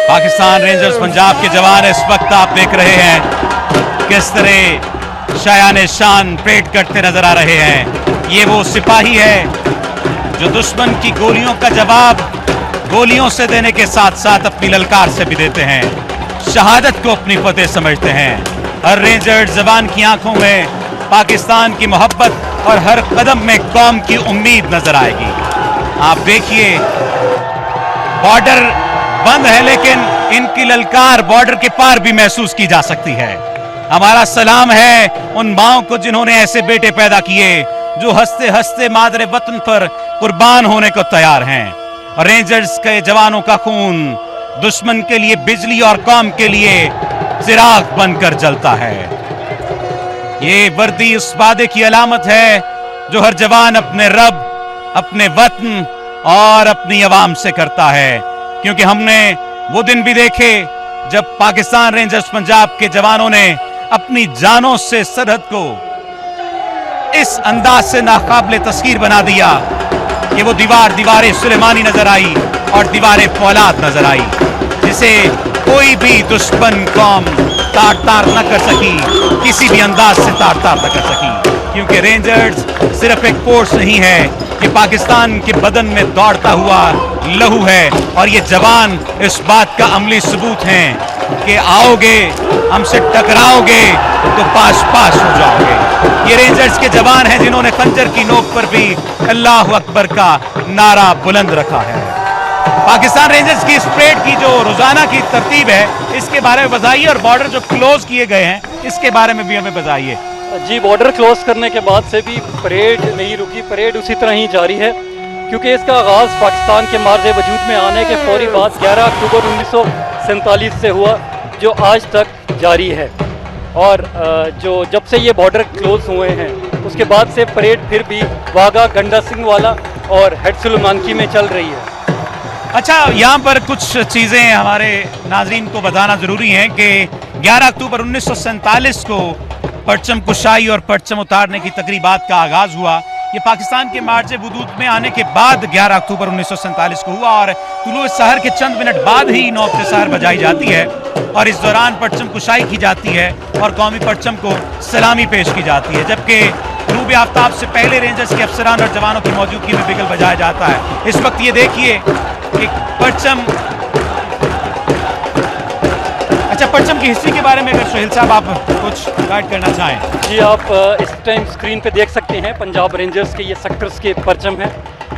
Pakistan rangers Punjab के जवान इस वक्त आप देख रहे हैं किस तरह शायान शान परेड करते नजर आ रहे हैं। ये वो सिपाही है जो दुश्मन की गोलियों का जवाब गोलियों से देने के साथ साथ अपनी ललकार से भी देते हैं। शहादत को अपनी फतेह समझते हैं। हर रेंजर जवान की आंखों में पाकिस्तान की मोहब्बत और हर कदम में कौम की उम्मीद नजर आएगी। आप देखिए बॉर्डर बंद है लेकिन इनकी ललकार बॉर्डर के पार भी महसूस की जा सकती है। हमारा सलाम है उन माओं को जिन्होंने ऐसे बेटे पैदा किए जो हंसते हंसते मादरे वतन पर कुर्बान होने को तैयार हैं। और रेंजर्स के जवानों का खून दुश्मन के लिए बिजली और कौम के लिए चिराग बनकर जलता है। ये वर्दी उस वादे की अलामत है जो हर जवान अपने रब, अपने वतन और अपनी अवाम से करता है। क्योंकि हमने वो दिन भी देखे जब पाकिस्तान रेंजर्स पंजाब के जवानों ने अपनी जानों से सरहद को इस अंदाज से नाकाबिले तस्खीर बना दिया कि वो दीवारें सुलेमानी नजर आई और दीवारें फौलाद नजर आई, जिसे कोई भी दुश्मन कौम तार न कर सकी, किसी भी अंदाज से तार न कर सकी। क्योंकि रेंजर्स सिर्फ एक फोर्स नहीं है, ये पाकिस्तान के बदन में दौड़ता हुआ लहू है। और ये जवान इस बात का अमली सबूत हैं कि आओगे हमसे टकराओगे तो पास पास हो जाओगे। ये रेंजर्स के जवान हैं जिन्होंने खंजर की नोक पर भी अल्लाह अकबर का नारा बुलंद रखा है। पाकिस्तान रेंजर्स की इस परेड की जो रोजाना की तरतीब है इसके बारे में बताइए, और बॉर्डर जो क्लोज किए गए हैं इसके बारे में भी हमें बताइए। जी, बॉर्डर क्लोज करने के बाद से भी परेड नहीं रुकी, परेड उसी तरह ही जारी है। क्योंकि इसका आगाज़ पाकिस्तान के मार्ज़ वजूद में आने के फौरी बाद 11 अक्टूबर 1947 से हुआ, जो आज तक जारी है। और जो जब से ये बॉर्डर क्लोज हुए हैं उसके बाद से परेड फिर भी वाघा, गंडा सिंह वाला और हेड सुलेमानकी में चल रही है। अच्छा, यहाँ पर कुछ चीज़ें हमारे नाजरीन को बताना ज़रूरी है कि 11 अक्टूबर 1947 को परचम कुशाई और परचम उतारने की तकरीबात का आगाज़ हुआ। ये पाकिस्तान के मार्च वजूद में आने के बाद 11 अक्टूबर 1947 को हुआ और तुलुए सहर के चंद मिनट बाद ही नौबत सहर बजाई जाती है और इस दौरान परचम कुशाई की जाती है और कौमी परचम को सलामी पेश की जाती है। जबकि गुरूब आफ्ताब से पहले रेंजर्स के अफसरान और जवानों की मौजूदगी में बिगल बजाया जाता है। इस वक्त ये देखिए कि परचम, अच्छा, परचम की हिस्ट्री के बारे में अगर सोहेल साहब आप कुछ गाइड करना चाहें। जी, आप इस टाइम स्क्रीन पे देख सकते हैं पंजाब रेंजर्स के ये सेक्टर्स के परचम हैं।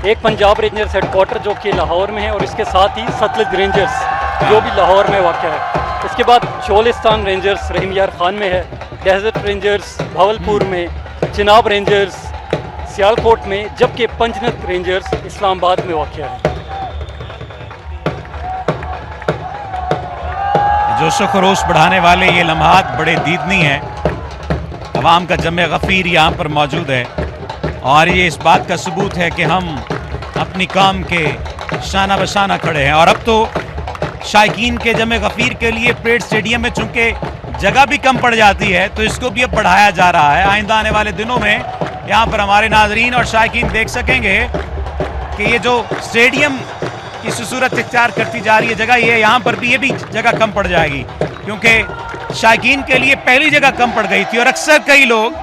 एक पंजाब रेंजर्स हेडक्वार्टर जो कि लाहौर में है और इसके साथ ही सतलुज रेंजर्स जो भी लाहौर में वाक़ है। इसके बाद शोलिस्तान रेंजर्स रहीम यार खान में है, डेजर्ट रेंजर्स भावलपुर में, चिनाब रेंजर्स सियालकोट में, जबकि पंजनत रेंजर्स इस्लामाबाद में वाक़ है। जोशो खरोश बढ़ाने वाले ये लम्हात बड़े दीदनी हैं। अवाम का जमे गफ़ीर यहाँ पर मौजूद है और ये इस बात का सबूत है कि हम अपनी कौम के शाना बशाना खड़े हैं। और अब तो शायकीन के जमे गफ़ीर के लिए परेड स्टेडियम में चूँकि जगह भी कम पड़ जाती है तो इसको भी अब बढ़ाया जा रहा है। आइंदा आने वाले दिनों में यहाँ पर हमारे नाजरीन और शायकीन देख सकेंगे कि ये जो स्टेडियम की सूरत इख्तियार करती जा रही है जगह, ये यहाँ पर भी ये भी जगह कम पड़ जाएगी क्योंकि शायकीन के लिए पहली जगह कम पड़ गई थी और अक्सर कई लोग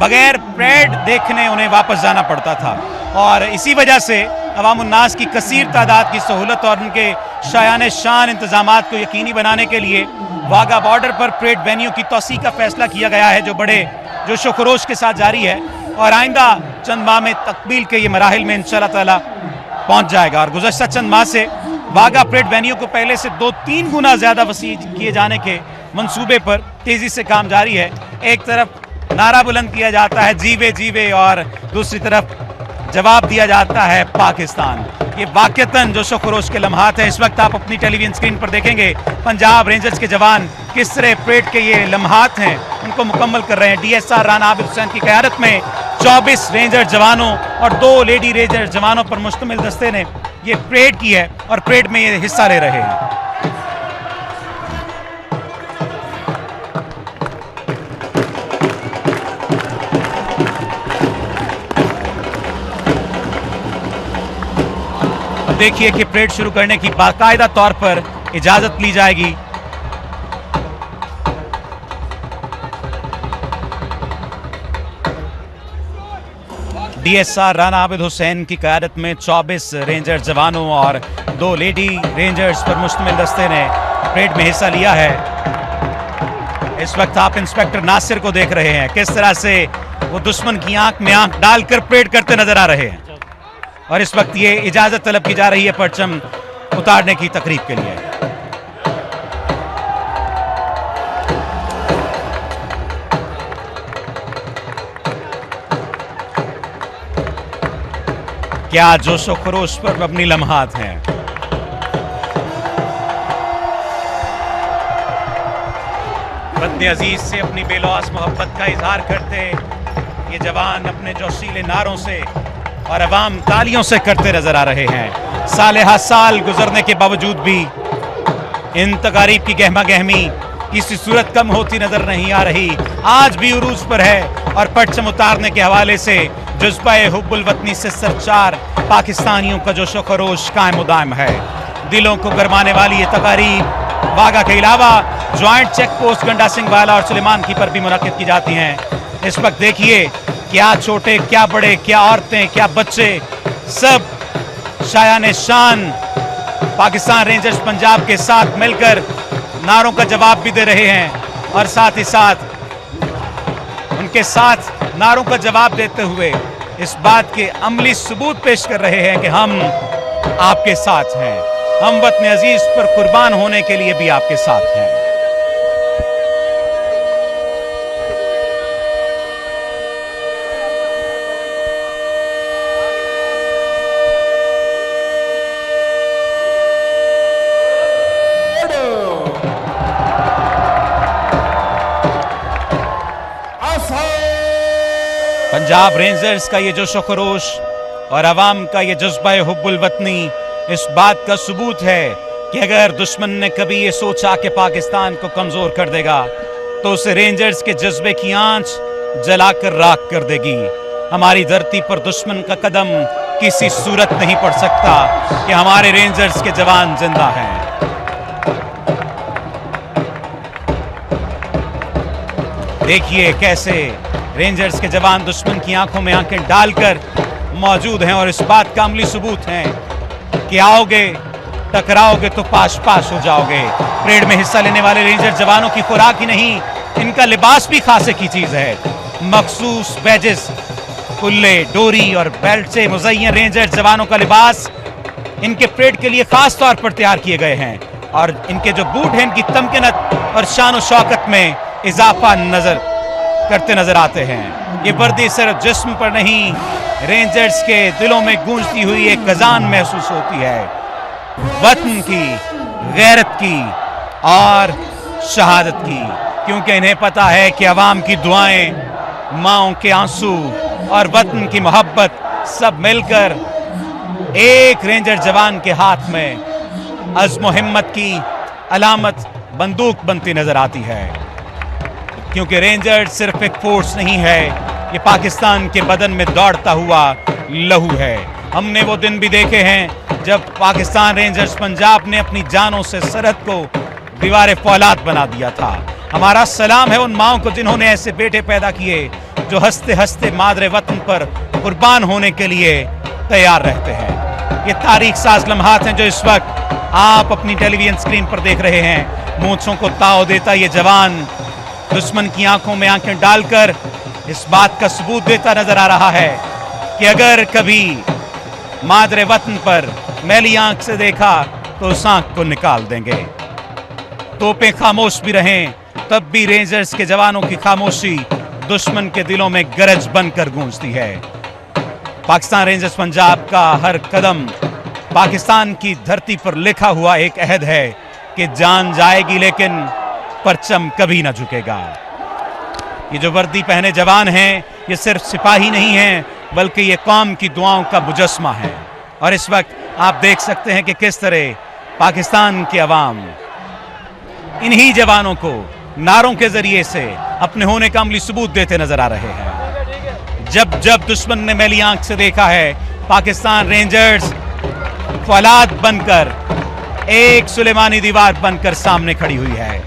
बगैर परेड देखने उन्हें वापस जाना पड़ता था। और इसी वजह से अवाम उन्नास की कसीर तादाद की सहूलत और उनके शायान शान इंतजामात को यकीनी बनाने के लिए वाघा बॉर्डर पर परेड वेन्यू की तोसी का फैसला किया गया है, जो बड़े जोशो खरोश के साथ जारी है और आइंदा चंद माह में तकमील के ये मराहिल में इंशाअल्लाह ताला पहुंच जाएगा। और गुज़श्ता चंद माह से वाघा परेड वेन्यू को पहले से 2-3 गुना ज़्यादा वसी किए जाने के मंसूबे पर तेज़ी से काम जारी है। एक तरफ नारा बुलंद किया जाता है जीवे जीवे और दूसरी तरफ जवाब दिया जाता है पाकिस्तान। ये वाक़तन जोशो खरोश के लम्हात हैं। इस वक्त आप अपनी टेलीविजन स्क्रीन पर देखेंगे पंजाब रेंजर्स के जवान किस तरह परेड के ये लम्हात हैं उनको मुकम्मल कर रहे हैं। DSR राना आबिद हुसैन की क़यादत में 24 रेंजर जवानों और 2 लेडी रेंजर जवानों पर मुश्तमिल दस्ते ने ये परेड की है और परेड में ये हिस्सा ले रहे हैं। देखिए कि परेड शुरू करने की बाकायदा तौर पर इजाजत ली जाएगी। डीएसआर राणा आबिद हुसैन की क़यादत में 24 रेंजर जवानों और 2 लेडी रेंजर्स पर मुश्तमिल दस्ते ने परेड में हिस्सा लिया है। इस वक्त आप इंस्पेक्टर नासिर को देख रहे हैं, किस तरह से वो दुश्मन की आंख में आंख डालकर परेड करते नजर आ रहे हैं। और इस वक्त ये इजाजत तलब की जा रही है परचम उतारने की तकरीब के लिए। क्या जोशो खरोश पर मबनी लम्हात हैं। वतन अजीज से अपनी बेलौस मोहब्बत का इजहार करते ये जवान अपने जोशीले नारों से और अवाम तालियों से करते नजर आ रहे हैं। साले साल गुजरने के बावजूद भी इन तकारीब की गहमा गहमी किसी सूरत कम होती नजर नहीं आ रही। आज भी उरूज पर है और परचम उतारने के हवाले से जज्बा-ए हुब्बुल वतनी से सरचार पाकिस्तानियों का जोशो खरोश कायम दायम है। दिलों को गरमाने वाली ये तकारीब वागा के अलावा ज्वाइंट चेक पोस्ट गंडा सिंह वाला और सुलेमान की पर भी मुनक्किद की जाती हैं। इस वक्त देखिए क्या छोटे क्या बड़े, क्या औरतें क्या बच्चे, सब शायाने शान पाकिस्तान रेंजर्स पंजाब के साथ मिलकर नारों का जवाब भी दे रहे हैं और साथ ही साथ उनके साथ नारों का जवाब देते हुए इस बात के अमली सबूत पेश कर रहे हैं कि हम आपके साथ हैं, हम वतन अजीज पर कुर्बान होने के लिए भी आपके साथ हैं। पंजाब रेंजर्स का ये जोशो खरोश और अवाम का ये जज्बा हुब्बुल वतनी इस बात का सबूत है कि अगर दुश्मन ने कभी ये सोचा कि पाकिस्तान को कमजोर कर देगा तो उसे रेंजर्स के जज्बे की आंच जलाकर राख कर देगी। हमारी धरती पर दुश्मन का कदम किसी सूरत नहीं पड़ सकता कि हमारे रेंजर्स के जवान जिंदा हैं। देखिए कैसे रेंजर्स के जवान दुश्मन की आंखों में आंखें डालकर मौजूद हैं और इस बात का अमली सबूत है कि आओगे टकराओगे तो पाश पाश हो जाओगे। परेड में हिस्सा लेने वाले रेंजर जवानों की खुराक ही नहीं, इनका लिबास भी खासे की चीज है। मखसूस बैजेस, कुल्ले, डोरी और बेल्ट से मुज़य्यन रेंजर जवानों का लिबास इनके परेड के लिए खास तौर पर तैयार किए गए हैं और इनके जो बूट हैं इनकी तमकीनत और शान और शौकत में इजाफा करते नजर आते हैं। ये वर्दी सिर्फ जिस्म पर नहीं, रेंजर्स के दिलों में गूंजती हुई एक अजान महसूस होती है, वतन की, गैरत की और शहादत की, क्योंकि इन्हें पता है कि अवाम की दुआएं, माओं के आंसू और वतन की मोहब्बत सब मिलकर एक रेंजर जवान के हाथ में अज़्म हिम्मत की अलामत बंदूक बनती नजर आती है। क्योंकि रेंजर सिर्फ एक फोर्स नहीं है, ये पाकिस्तान के बदन में दौड़ता हुआ लहू है। हमने वो दिन भी देखे हैं जब पाकिस्तान रेंजर्स पंजाब ने अपनी जानों से सरहद को दीवार फौलाद बना दिया था। हमारा सलाम है उन माओं को जिन्होंने ऐसे बेटे पैदा किए जो हंसते हंसते मादरे वतन पर कुर्बान होने के लिए तैयार रहते हैं। ये तारीख साज लम्हात हैं जो इस वक्त आप अपनी टेलीविजन स्क्रीन पर देख रहे हैं। मूंछों को ताव देता ये जवान दुश्मन की आंखों में आंखें डालकर इस बात का सबूत देता नजर आ रहा है कि अगर कभी मादरे वतन पर मैली आंख से देखा तो उस आंख को निकाल देंगे। तोपें खामोश भी रहें तब भी रेंजर्स के जवानों की खामोशी दुश्मन के दिलों में गरज बनकर गूंजती है। पाकिस्तान रेंजर्स पंजाब का हर कदम पाकिस्तान की धरती पर लिखा हुआ एक अहद है कि जान जाएगी लेकिन परचम कभी ना झुकेगा। ये जो वर्दी पहने जवान हैं ये सिर्फ सिपाही नहीं हैं बल्कि ये कौम की दुआओं का मुजस्मा है। और इस वक्त आप देख सकते हैं कि किस तरह पाकिस्तान के अवाम इन्हीं जवानों को नारों के जरिए से अपने होने का अमली सबूत देते नजर आ रहे हैं। जब जब दुश्मन ने मैली आंख से देखा है पाकिस्तान रेंजर्स फौलाद बनकर एक सुलेमानी दीवार बनकर सामने खड़ी हुई है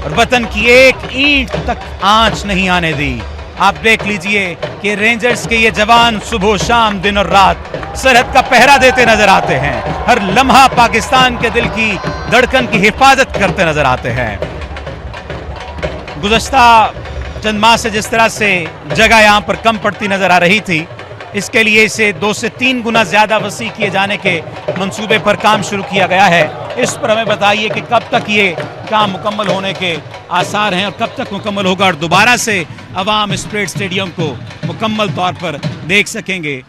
और वतन की एक ईंट तक आंच नहीं आने दी। आप देख लीजिए कि रेंजर्स के ये जवान सुबह शाम दिन और रात सरहद का पहरा देते नजर आते हैं। हर लम्हा पाकिस्तान के दिल की धड़कन की हिफाजत करते नजर आते हैं। गुज़श्ता चंद माह से जिस तरह से जगह यहां पर कम पड़ती नजर आ रही थी, इसके लिए इसे 2 से 3 गुना ज्यादा वसी किए जाने के मंसूबे पर काम शुरू किया गया है। इस पर हमें बताइए कि कब तक ये काम मुकम्मल होने के आसार हैं और कब तक मुकम्मल होगा और दोबारा से अवाम इस परेड स्टेडियम को मुकम्मल तौर पर देख सकेंगे।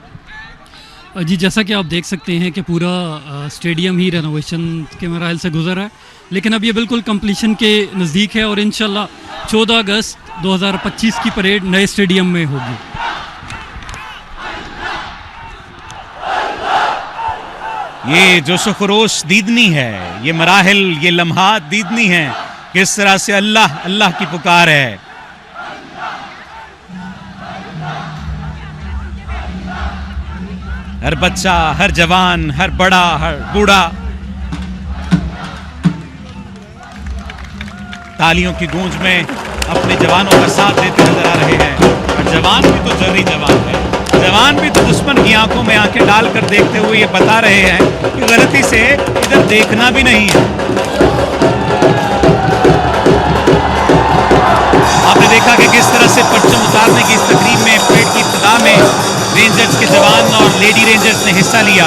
जी, जैसा कि आप देख सकते हैं कि पूरा स्टेडियम ही रेनोवेशन के मराहल से गुजर रहा है, लेकिन अब ये बिल्कुल कंप्लीशन के नज़दीक है और इंशाल्लाह 14 अगस्त 2025 की परेड नए स्टेडियम में होगी। ये जोशो खरोश दीदनी है, ये मराहिल, ये लम्हात दीदनी है, किस तरह से अल्लाह अल्लाह की पुकार है। हर बच्चा, हर जवान, हर बड़ा, हर बूढ़ा तालियों की गूंज में अपने जवानों का साथ देते नजर आ रहे हैं। और जवान भी तो जर्री जवान है, जवान भी तो दुश्मन की आंखों में आंखें डालकर देखते हुए ये बता रहे हैं कि गलती से इधर देखना भी नहीं है। आपने देखा कि किस तरह से परचम उतारने की इस तकरीब में परेड की इब्तिदा में रेंजर्स के जवान और लेडी रेंजर्स ने हिस्सा लिया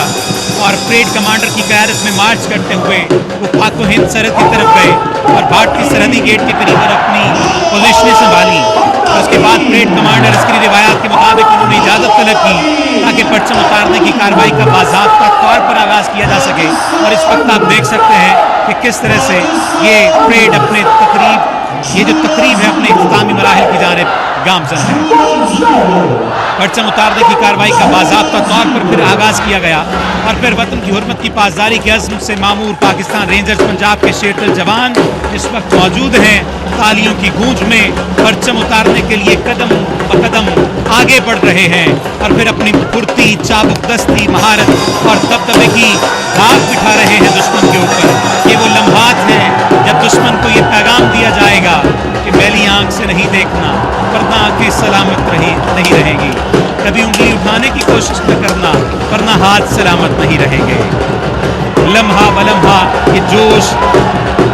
और परेड कमांडर की क़यादत में मार्च करते हुए वो पाक हिंद सरहद की तरफ गए और भारतीय सरहदी गेट के करीब अपनी पोजीशनें संभाली। और उसके बाद परेड कमांडर अस्करी रिवायात के मुताबिक उन्होंने इजाज़त तलब की ताकि परचम उतारने की कार्रवाई का बाज़ाब्ता तौर पर आगाज़ किया जा सके। और इस वक्त आप देख सकते हैं कि किस तरह से ये परेड अपने ये जो तकरीब है अपने इख्तितामी मराहिल की जानिब गामजन है। परचम उतारने की कार्रवाई का बाज़ाब्ता तौर पर फिर आगाज़ किया गया और फिर वतन की हुर्मत की पासदारी के अज़्म से मामूर पाकिस्तान रेंजर्स पंजाब के शेरतल जवान इस वक्त मौजूद हैं। तालियों की गूंज में परचम उतारने के लिए कदम ब कदम आगे बढ़ रहे हैं और फिर अपनी फुर्ती, चाबुक दस्ती, महारत और दबदबे की दाग बिठा रहे हैं दुश्मन के ऊपर। ये वो लम्हात हैं जब दुश्मन को ये पैगाम दिया जाएगा कि मैली आंख से नहीं देखना वरना आंखें सलामत नहीं रहेगी। कभी उंगली उठाने की कोशिश न करना वरना हाथ सलामत नहीं रहेंगे। लम्हा बलम्हा ये जोश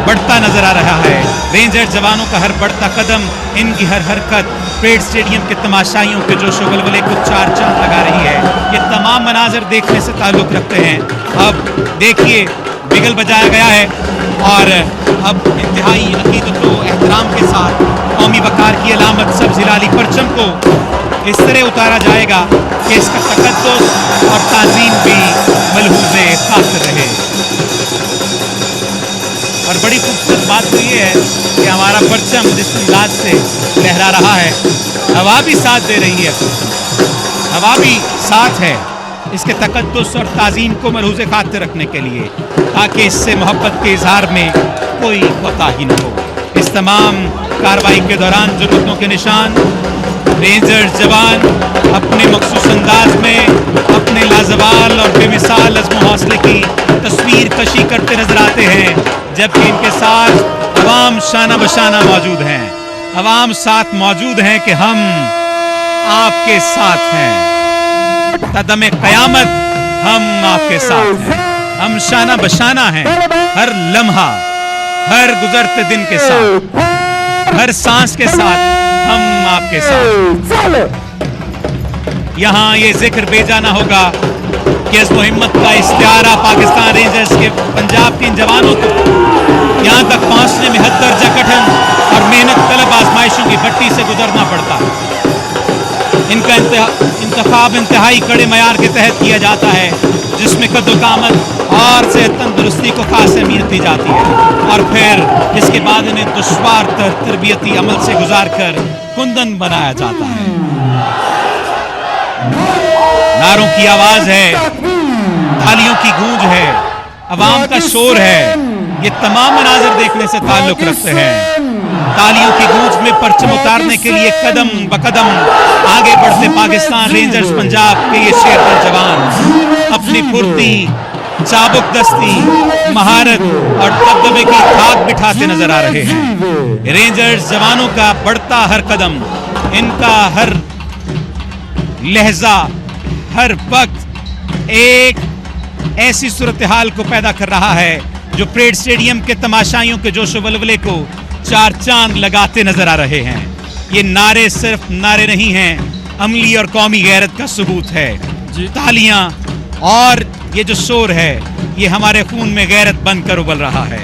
बढ़ता नजर आ रहा है। रेंजर जवानों का हर बढ़ता कदम, इनकी हर हरकत परेड स्टेडियम के तमाशाइयों के जोशो वलवले को चार चांद लगा रही है। ये तमाम मनाजर देखने से ताल्लुक़ रखते हैं। अब देखिए बिगल बजाया गया है और अब इंतहाई अकीदत व एहतराम के साथ कौमी वकार की अलामत सब्ज़ हिलाली परचम को इस तरह उतारा जाएगा कि इसका तक़द्दुस और ताज़ीम भी मलहूज़े खातिर रहे। और बड़ी खूबसूरत बात तो ये है कि हमारा परचम जिस अंदाज से लहरा रहा है, हवा भी साथ दे रही है, हवा भी साथ है इसके तक़द्दुस और ताज़ीम को मलहूज़े खातिर रखने के लिए, ताकि इससे मोहब्बत के इज़हार में कोई कोताही न हो। इस तमाम कार्रवाई के दौरान ज़रूरतों के निशान रेंजर्स जवान अपने मखसूस अंदाज में अपने लाजवाल और बेमिसाल अज़्म हौसले की तस्वीर कशी करते नजर आते हैं, जबकि इनके साथ अवाम शाना बशाना मौजूद हैं। अवाम साथ मौजूद हैं कि हम आपके साथ हैं, कदम क़यामत हम आपके साथ हैं, हम शाना बशाना हैं हर लम्हा, हर गुजरते दिन के साथ, हर सांस के साथ हम आपके साथ। यहाँ ये जिक्र बेजाना होगा कि इस हिम्मत का इस्तियारा पाकिस्तान रेंजर्स के पंजाब के इन जवानों को यहाँ तक पहुँचने में हद दर्जा कठिन और मेहनत तलब आजमाइशों की भट्टी से गुजरना पड़ता है। इनका इंतखाब इंतहाई कड़े मयार के तहत किया जाता है, जिसमें कद्दो-कामत और सेहत तंदुरुस्ती को खास अहमियत दी जाती है और फिर इसके बाद इन्हें दुश्वार तरबियती अमल से गुजार कर कुंदन बनाया जाता है। नारों की आवाज है, तालियों की गूंज है, अवाम का शोर है, ये तमाम मनाजिर देखने से ताल्लुक रखते हैं। तालियों की गूंज में परचम उतारने के लिए कदम ब कदम आगे बढ़ते पाकिस्तान रेंजर्स पंजाब के ये शेरवर जवान अपनी फुर्ती, चाबुक दस्ती, महारत और दबदबे की धाक बिठाते नजर आ रहे हैं। रेंजर्स जवानों का बढ़ता हर कदम, इनका हर लहजा, हर वक्त एक ऐसी सूरत हाल को पैदा कर रहा है जो परेड स्टेडियम के तमाशाइयों के जोशो वलवले को चार चांद लगाते नजर आ रहे हैं। ये नारे सिर्फ नारे नहीं हैं, अमली और कौमी गैरत का सबूत है। तालियां और ये जो शोर है, ये हमारे खून में गैरत बनकर उबल रहा है।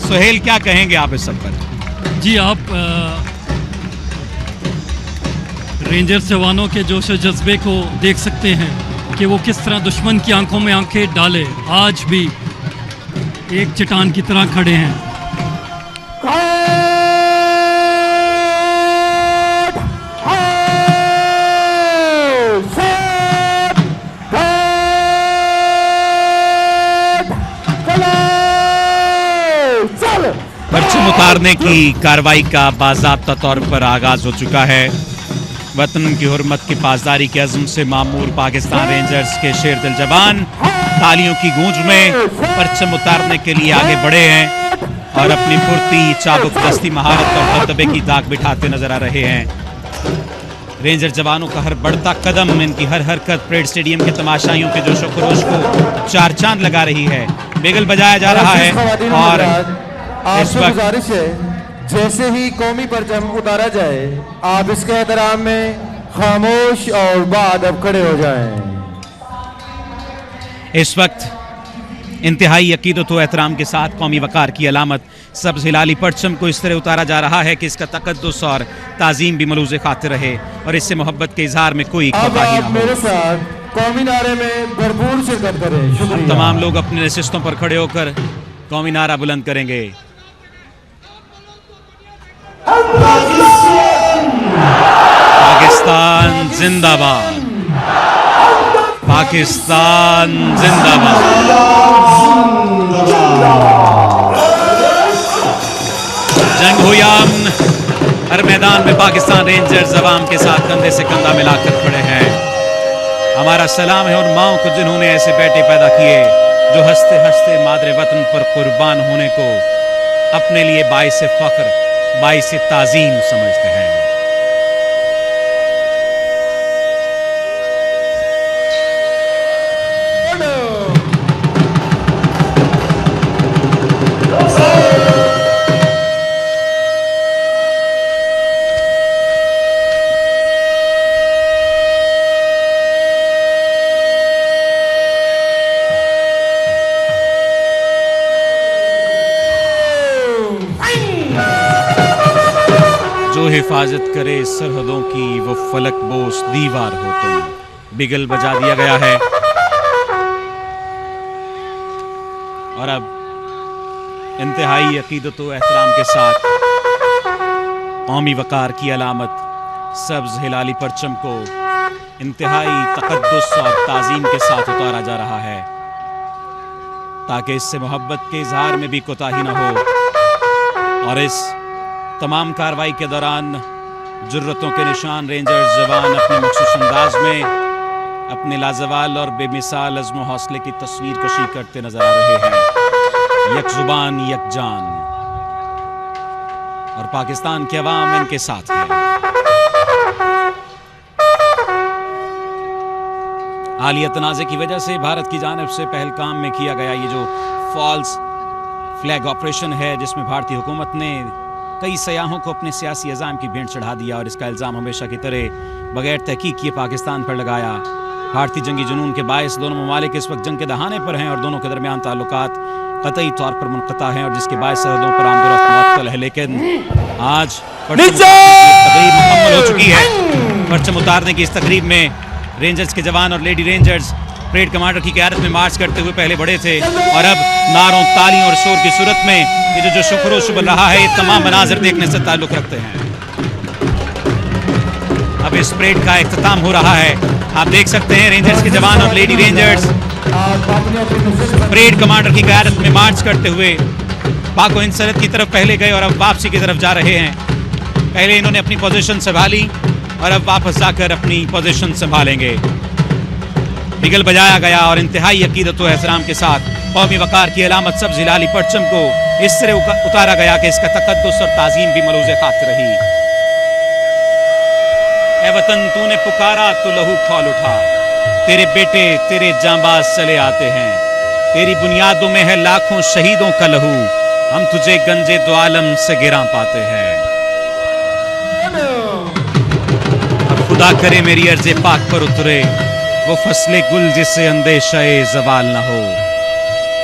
सुहेल, क्या कहेंगे आप इस सब पर? जी, आप रेंजर्स जवानों के जोश और जज्बे को देख सकते हैं कि वो किस तरह दुश्मन की आंखों में आंखें डाले आज भी एक चट्टान की तरह खड़े हैं। परचम उतारने की कार्रवाई का बाज़ाब्ता तौर पर आगाज हो चुका है। वतन की हुर्मत की पासदारी के अज़्म से मामूर पाकिस्तान रेंजर्स के शेर दिल जवान तालियों की गूंज में परचम उतारने के लिए आगे बढ़े हैं और अपनी फुर्ती, चाबुक दस्ती, महारत और दबदबे की दाग बिठाते नजर आ रहे हैं। रेंजर जवानों का हर बढ़ता कदम, इनकी हर हरकत परेड स्टेडियम के तमाशाइयों के जोशो खरोश को चार चांद लगा रही है। बेगल बजाया जा रहा है और आपसे गुजारिश है, जैसे ही कौमी परचम उतारा जाए आप इसके एहतराम में खामोश और बाअदब खड़े हो जाएं। इस वक्त इंतहाई अकीदत व एहतराम के साथ कौमी वकार की अलामत सब्ज़ हिलाली परचम को इस तरह उतारा जा रहा है कि इसका तकद्दुस और ताज़ीम भी मलूज़ खातिर रहे और इससे मोहब्बत के इजहार में कोई कोताही न हो। मेरे साथ कौमी नारे में भरपूर शिरकत करें। शुक्रिया। तमाम लोग अपने नशिस्तों पर खड़े होकर कौमी नारा बुलंद करेंगे। पाकिस्तान जिंदाबाद, पाकिस्तान जिंदाबाद। जंग हो या अमन, हर मैदान में पाकिस्तान रेंजर्स अवाम के साथ कंधे से कंधा मिलाकर खड़े हैं। हमारा सलाम है उन माओं को जिन्होंने ऐसे बेटे पैदा किए जो हंसते हंसते मादरे वतन पर कुर्बान होने को अपने लिए बाइस फख्र, बाइस ताज़ीम समझते हैं। हिफाजत करे सरहदों की वो फलक बोस दीवार हो तुम। बिगल बजा दिया गया है और अब इंतहाई अकीदत व एहतराम के साथ कौमी वकार की अलामत सब्ज़ हिलाली परचम को इंतहाई तकद्दुस और ताज़ीम के साथ उतारा जा रहा है ताकि इससे मोहब्बत के इजहार में भी कोताही न हो। और इस तमाम कार्रवाई के दौरान जुर्रतों के निशान रेंजर्स जवान अपने मखसूस अंदाज में अपने लाजवाल और बेमिसाल अज़्म व हौसले की तस्वीर कशी करते नजर आ रहे हैं। यक जुबान यक जान, और पाकिस्तान के अवाम इनके साथ है। हालिया तनाज़े की वजह से भारत की जानिब से पहलगाम में किया गया ये जो फॉल्स फ्लैग ऑपरेशन है, जिसमें भारतीय हुकूमत ने कई सयाहों को अपने सियासी अज़ाम की भेंट चढ़ा दिया और इसका इल्ज़ाम हमेशा की तरह बगैर तहकीक किए पाकिस्तान पर लगाया। भारतीय जंगी जुनून के बायस दोनों ममालिक इस वक्त जंग के दहाने पर हैं और दोनों के दरमियान ताल्लुकात कतई तौर पर मुनक़ता हैं और जिसके बायस सरहदों पर आमदोरफ्त मुअत्तल है। लेकिन आज तकरीब मुकम्मल हो चुकी है। परचम उतारने की इस तकरीब में रेंजर्स के जवान और लेडी रेंजर्स परेड कमांडर की क़यादत में मार्च करते हुए पहले बढ़े थे और अब नारों, तालियों और शोर की सूरत में ये जो शुक्रोश बन रहा है, ये तमाम मनाज़िर देखने से ताल्लुक़ रखते हैं। अब इस परेड का इख्तिताम हो रहा है। आप देख सकते हैं रेंजर्स के जवान और लेडी रेंजर्स परेड कमांडर की क़यादत में मार्च करते हुए पाक हिंद सरहद की तरफ पहले गए और अब वापसी की तरफ जा रहे हैं। पहले इन्होंने अपनी पोजीशन संभाली और अब वापस जाकर अपनी पोजीशन संभालेंगे। बिगल बजाया गया और इंतहाई अकीदत व एहतराम के साथ कौमी वकार की अलामत सब्ज़ हिलाली परचम को इस तरह उतारा गया कि इसका तकद्दुस और ताज़ीम भी मलूज़ खातिर रही। ए वतन तूने पुकारा तो लहू खौल उठा, तेरे बेटे तेरे जांबाज चले आते हैं, तेरी बुनियादों में है लाखों शहीदों का लहू, हम तुझे गंजे दो आलम से गिरा पाते हैं। अब खुदा करे मेरी अर्ज़े पाक पर उतरे वो फसले गुल जिससे अंदेशाए ज़वाल न हो।